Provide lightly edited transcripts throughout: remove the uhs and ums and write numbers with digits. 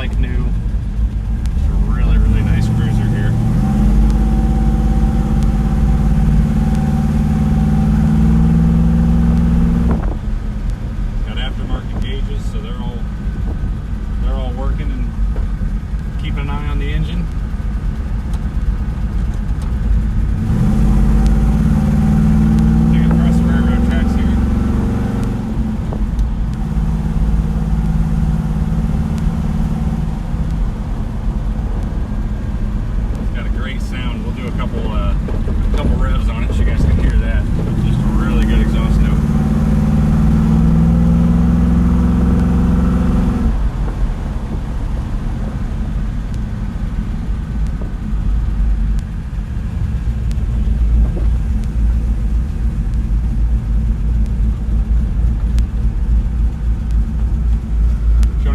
like new. It's a really, really nice cruiser here. Got aftermarket gauges, so they're all working and keeping an eye on the engine. Taking across the railroad tracks here. It's got a great sound. We'll do a couple revs on it so you guys can hear that. Just a really good exhaust note.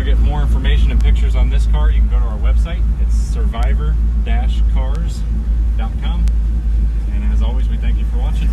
Get more information and pictures on this car, you can go to our website. It's survivor-cars.com. And as always, we thank you for watching.